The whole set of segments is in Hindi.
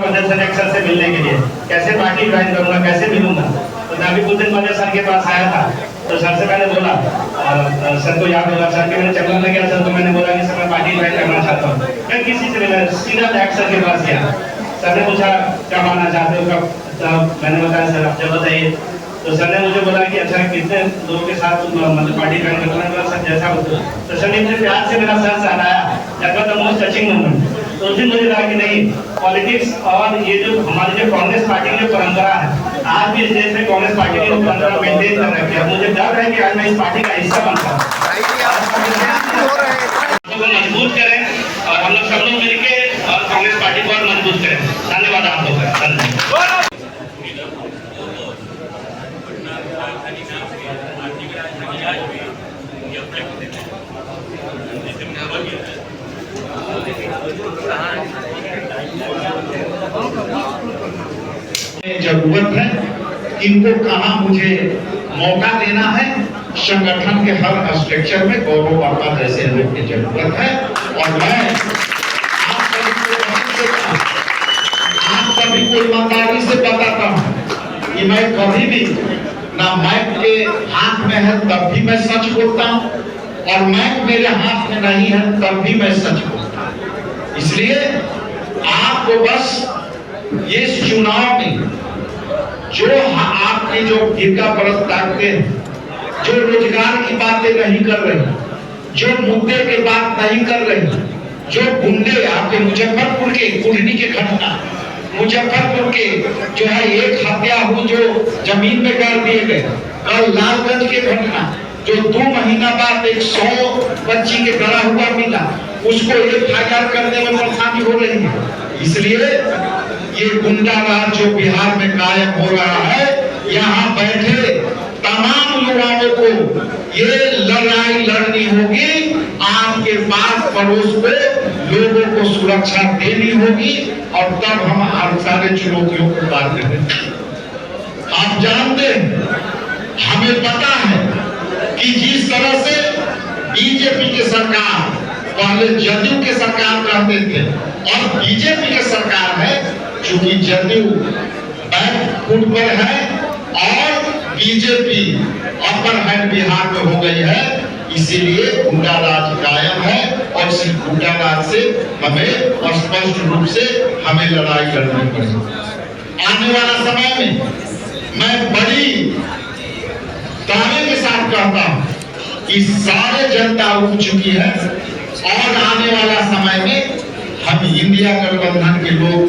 प्रदेश अध्यक्ष सर से मिलने के लिए, कैसे पार्टी ज्वाइन करूंगा, कैसे मिलूंगा। तो मैं अभी कुछ दिन पहले सर के पास आया था, तो सर से मैंने बोला, सर को याद होगा, सर के मैंने चक्कर में गया, सर को मैंने बोला कि सर मैं पार्टी ज्वाइन करना चाहता हूँ। मैं किसी से मिला, सीधा डायरेक्ट सर के पास गया। सर ने पूछा क्या मानना चाहते हो, कब? मैंने बताया सर आप जब बताइए। तो सर ने मुझे बोला कि अच्छा कितने लोगों के साथ मतलब पार्टी ज्वाइन करना है, सर जैसा बोलो। तो सर ने मुझे प्यार से मेरा सर सहलाया, that was the most touching moment. तो उस दिन मुझे लगा कि नहीं, पॉलिटिक्स और ये जो हमारी जो कांग्रेस पार्टी की जो परंपरा है, आज भी इस देश में कांग्रेस पार्टी की परंपरा मेंटेन कर रखी है। मुझे डर है कि आज मैं इस पार्टी का हिस्सा बनता हूँ। मजबूत करें और हम लोग सब लोग मिलकर और कांग्रेस पार्टी को और मजबूत करें। धन्यवाद आप लोग का। जरूरत है इनको कहाँ मुझे मौका देना है। संगठन के हर स्ट्रक्चर में गौरव वर्मा जैसे लोग की जरूरत है। और मैं आप सभी को ईमानदारी से बताता हूँ कि मैं कभी भी ना माइक के हाथ में है तब भी मैं सच बोलता हूँ, और माइक मेरे हाथ में नहीं है तब भी मैं सच बोलता हूँ। इसलिए आपको बस ये चुनाव में जो आपकी जो गिरका परत ताकते हैं, जो रोजगार की बातें नहीं कर रही, जो मुद्दे की बात नहीं कर रही, जो गुंडे आपके मुजफ्फरपुर के कुढ़नी के घटना, मुजफ्फरपुर के जो है एक हत्या हुई जो जमीन में गाड़ दिए गए, कल लालगंज के घटना जो 2 महीना बाद 100 बच्ची के गला हुआ मिला, उसको FIR करने में परेशानी हो रही है। इसलिए ये गुंडा राज जो बिहार में कायम हो रहा है, यहाँ बैठे तमाम युवाओं को ये लड़ाई लड़नी होगी। आपके पास पड़ोस पे लोगों को सुरक्षा देनी होगी, और तब हम सारे चुनौतियों को पार करेंगे। आप जानते हैं, हमें पता है कि जिस तरह से बीजेपी की सरकार पहले जदयू के सरकार कहते थे और बीजेपी की सरकार है, चूंकि जदयू बैक फुट पर है और बीजेपी अपर हैंड बिहार में हो गई है, इसीलिए गुंडा राज कायम है। और इस गुंडा राज से हमें स्पष्ट रूप से हमें लड़ाई लड़नी पड़ेगी। आने वाला समय में मैं बड़ी दावे के साथ कहता हूँ कि सारे जनता उठ चुकी है, और आने वाला समय में हम इंडिया गठबंधन के लोग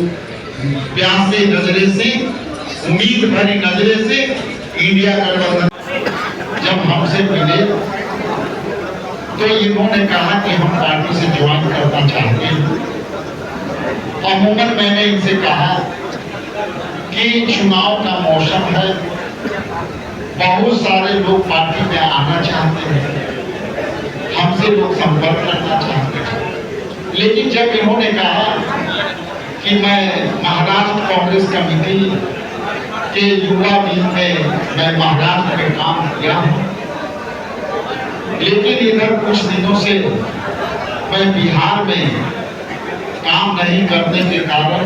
प्यासे नजरे से, उम्मीद भरी नजरे से इंडिया गठबंधन जब हमसे मिले तो इन्होंने कहा कि हम पार्टी से ज्वाइन करना चाहते हैं। अमूमन मैंने इनसे कहा कि चुनाव का मौसम है, बहुत सारे लोग पार्टी में आना चाहते हैं, हमसे लोग संपर्क करना चाहते हैं। लेकिन जब इन्होंने कहा कि मैं महाराष्ट्र कांग्रेस कमेटी के युवा विंग में मैं महाराष्ट्र में काम किया हूँ, लेकिन इधर कुछ दिनों से मैं बिहार में काम नहीं करने के कारण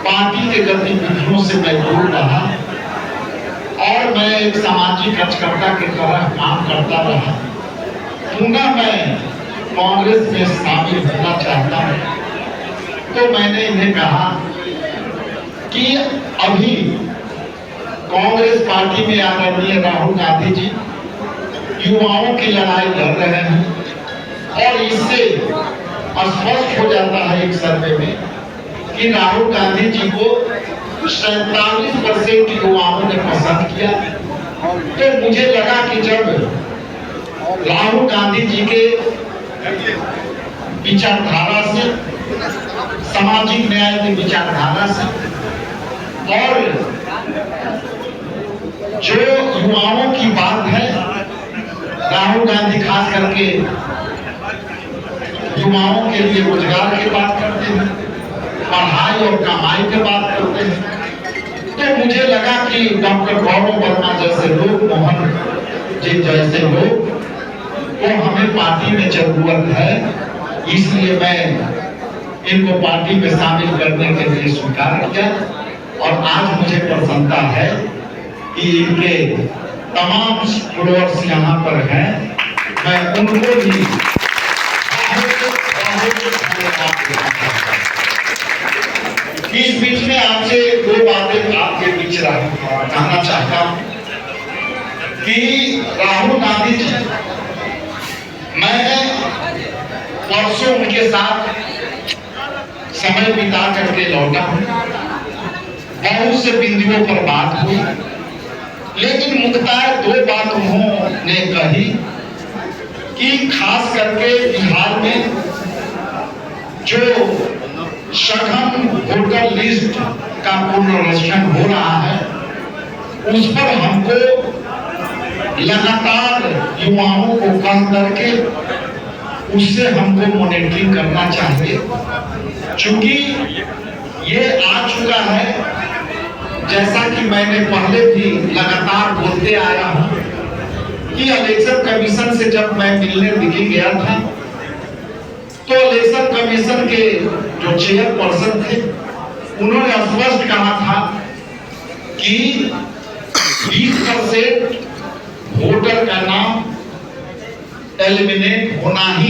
पार्टी के गतिविधियों से मैं दूर रहा, और मैं एक सामाजिक कार्यकर्ता की तरह काम करता रहा। पुनः मैं कांग्रेस में शामिल होना चाहता हूँ। तो मैंने इन्हें कहा कि अभी कांग्रेस पार्टी में आदरणीय राहुल गांधी जी युवाओं की लड़ाई लड़ रहे हैं, और इससे स्पष्ट हो जाता है एक सर्वे में कि राहुल गांधी जी को 47% युवाओं ने पसंद किया। तो मुझे लगा कि जब राहुल गांधी जी के विचारधारा से, सामाजिक न्याय की विचारधारा से, और जो युवाओं की बात है, राहुल गांधी खास करके युवाओं के लिए रोजगार की बात करते हैं, पढ़ाई और कमाई की बात करते हैं, तो मुझे लगा कि डॉक्टर गौरव वर्मा जैसे लोग, मोहन जी जैसे लोग को हमें पार्टी में जरूरत है। इसलिए मैं इनको पार्टी में शामिल करने के लिए स्वीकार किया और आज मुझे प्रसन्नता है कि इनके तमाम फॉलोअर्स यहाँ पर हैं। मैं उनको भी इस बीच में आपसे दो बातें आपके बीच कहना चाहता हूं कि राहुल गांधी जी, मैं परसों उनके साथ समय बिता करके लौटा हूं, बहुत से बिंदुओं पर बात हुई, लेकिन मुख्तार दो बात उन्होंने कही कि खास करके बिहार में जो सघन वोटर लिस्ट का पुनर्रचना हो रहा है, उस पर हमको लगातार युवाओं को कह करके उससे हमको मॉनिटरिंग करना चाहिए, क्योंकि ये आ चुका है, जैसा कि मैंने पहले भी लगातार बोलते आया हूं कि इलेक्शन कमीशन से जब मैं मिलने दिल्ली गया था तो इलेक्शन कमीशन के जो चेयरपर्सन थे उन्होंने स्पष्ट कहा था कि 20% वोटर का नाम एलिमिनेट होना ही